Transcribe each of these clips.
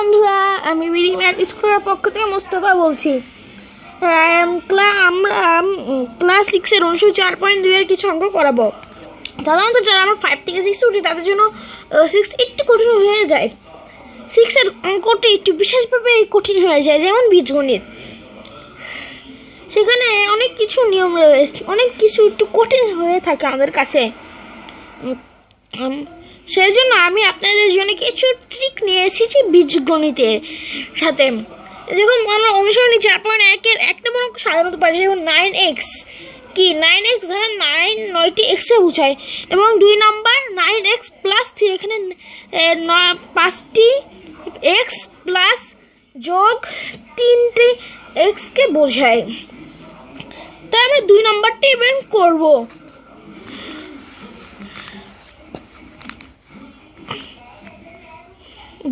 বন্ধুরা, আমি BD math স্কুলের পক্ষ থেকে মোস্তফা বলছি। আমরা ক্লাস 6-এর অংশ 4.2 এর কিছু অঙ্ক করাবো। সাধারণত যারা আমরা 5 থেকে 6 উঠি তাদের জন্য 6 একটু কঠিন হয়ে যায়। 6-এর অঙ্কটি একটু বিশেষভাবে কঠিন হয়ে যায়, যেমন বীজগণিত। সেখানে অনেক কিছু নিয়ম রয়েছে, অনেক কিছু একটু কঠিন হয়ে থাকে আমাদের কাছে। সেই জন্য আমি আপনাদের জন্য কিছু ট্রিক নিয়ে এসেছি বীজগণিতের সাথে। যেমন আমরা অনুসরণী 4.1-এর 1 নম্বর অঙ্ক সাধারণত পারি, যেমন 9x কি 9x ধরেন 9টি এক্সে বোঝায়, এবং 2 নাম্বার 9x প্লাস 3 এখানে 5টি এক্স প্লাস যোগ 3টি এক্সকে বোঝায়। তাই আমরা 2 নাম্বারটি বের করব।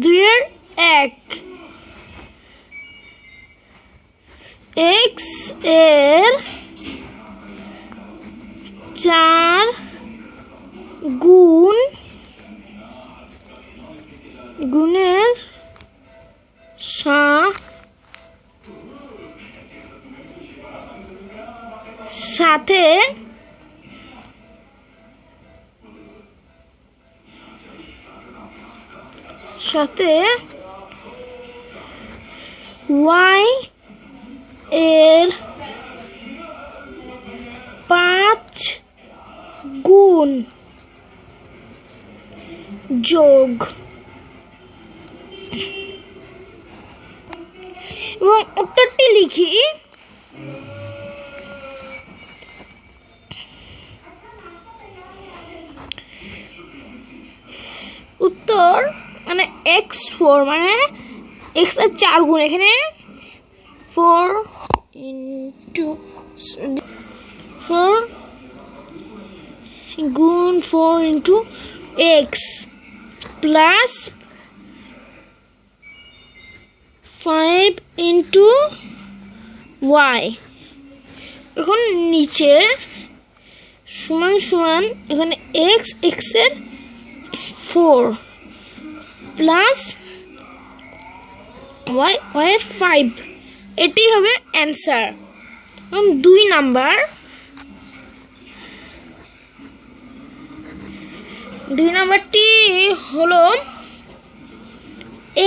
দুইয়ের 1 x এর 4 গুণের সাথে y এর 5 গুণ যোগ, এবং উত্তরটি লিখি। উত্তর মানে x4 মানে x এর 4 গুণ, এখানে 4 গুণ 4 into x plus 5 into y। এখন নিচে সমান সমান এখানে x এর 4 প্লাস y এর 5, এটি হবে অ্যান্সার। এবং 2 নাম্বারটি হলো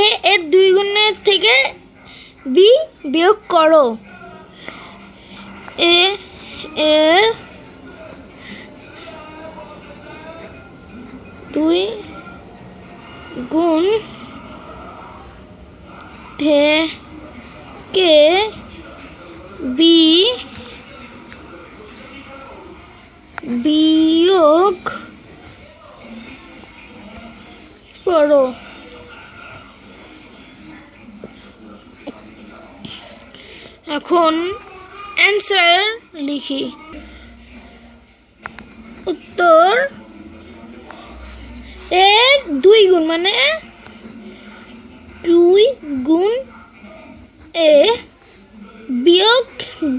a এর 2 গুণের থেকে b বিয়োগ করো। a এর 2 গুণ থেকে b বিয়োগ করো। এখন অ্যান্সার লিখি। উত্তর এর 2 গুণ মানে 2 গুণ a বিয়োগ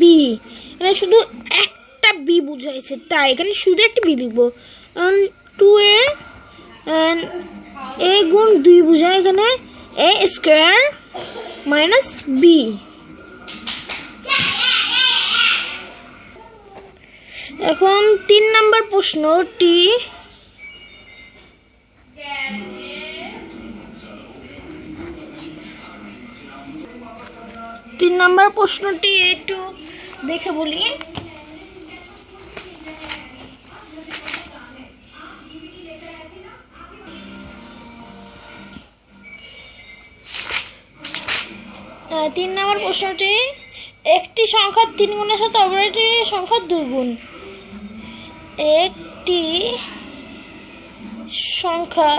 b। এখানে শুধু একটা b বুঝাইছে, তাই এখানে শুধু একটা b লিখবো। 2a a গুণ 2 বুঝায় এখানে a স্কোয়ার মাইনাস b। এখন 3 নাম্বার প্রশ্নটি একটু দেখে বলি। তিন নম্বর প্রশ্নটি, একটি সংখ্যা 3 গুণের সাথে অপরটি সংখ্যা 2 গুণ। একটি সংখ্যা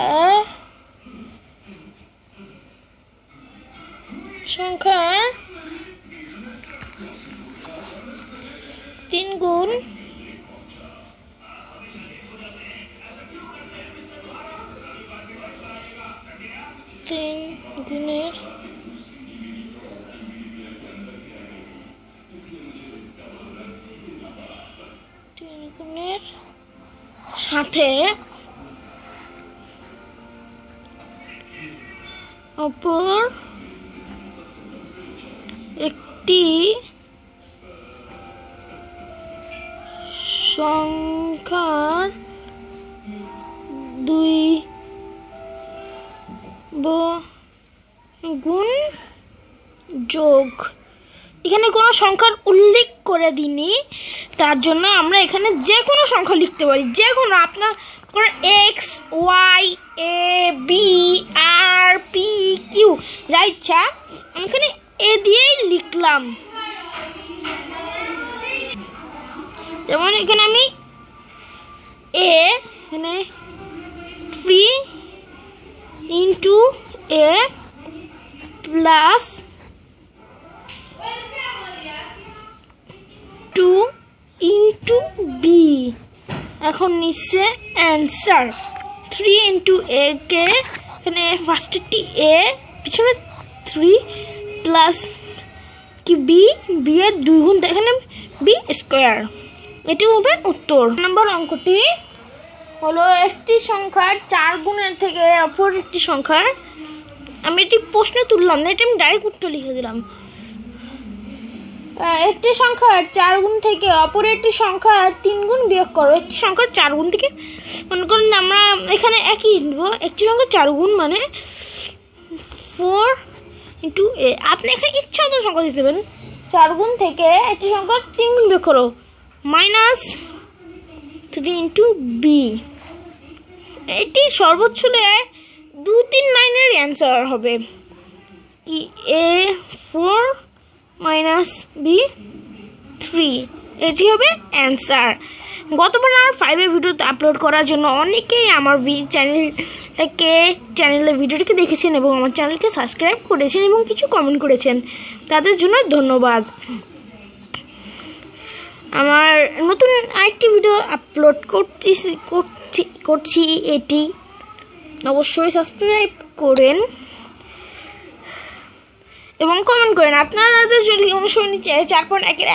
3 গুণ 3 গুণের সাথে অপর একটি সংখ্যার দুই গুণ যোগ। এখানে কোনো সংখ্যার উল্লেখ করে দিইনি, তার জন্য আমরা এখানে যে কোনো সংখ্যা লিখতে পারি, যে কোনো আপনার x Y A B R P Q যা ইচ্ছা আমি এখানে এ দিয়েই লিখলাম। যেমন এখানে আমি এখানে 3 ইন্টু এ প্লাস 2 ইন্টু বি, এখন নিচ্ছে অ্যান্সার 3 ইন্টু এ কে এখানে ফার্স্টেরটি এ পিছনে 3 প্লাস কি বি, বি এর 2 গুণ এখানে বি স্কোয়ার, এটি হবে উত্তর। নম্বর অঙ্কটি হলো একটি সংখ্যার 4 গুণের থেকে অপর একটি সংখ্যার, আমি এটি প্রশ্ন তুললাম না, এটা আমি ডাইরেক্ট উত্তর লিখে দিলাম। একটি সংখ্যার 4 গুণ থেকে অপর একটি সংখ্যার 3 গুণ বিয়োগ করো। একটি সংখ্যার 4 গুণ থেকে মনে করুন আমরা এখানে একই নেব, একটি সংখ্যার 4 গুণ মানে 4 ইন্টু এ, আপনি এখানে ইচ্ছা মতো সংখ্যা দিতে পারেন। 4 গুণ থেকে একটি সংখ্যার 3 গুণ বিয়োগ করো মাইনাস 3 ইন্টু বি, এটি সর্বোচ্চ 2-3 লাইনের অ্যান্সার হবে কি এ 4 মাইনাস বি 3, এটি হবে অ্যান্সার। গতবার আমার 5-এর ভিডিওতে আপলোড করার জন্য অনেকেই আমার চ্যানেলের ভিডিওটিকে দেখেছেন এবং আমার চ্যানেলকে সাবস্ক্রাইব করেছেন এবং কিছু কমেন্ট করেছেন, তাদের জন্য ধন্যবাদ। আমার নতুন আরেকটি ভিডিও আপলোড করছি, এটি অবশ্যই সাবস্ক্রাইব করেন এবং কমেন্ট করেন। আপনাদের যদি অনুসরণী 4.1-এর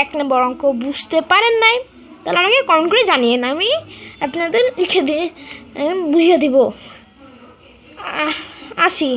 1 নম্বর অঙ্ক বুঝতে পারেন নাই, তাহলে আমাকে কমেন্ট করে জানিয়ে আমি আপনাদের লিখে দিয়ে বুঝিয়ে দিব। আসি।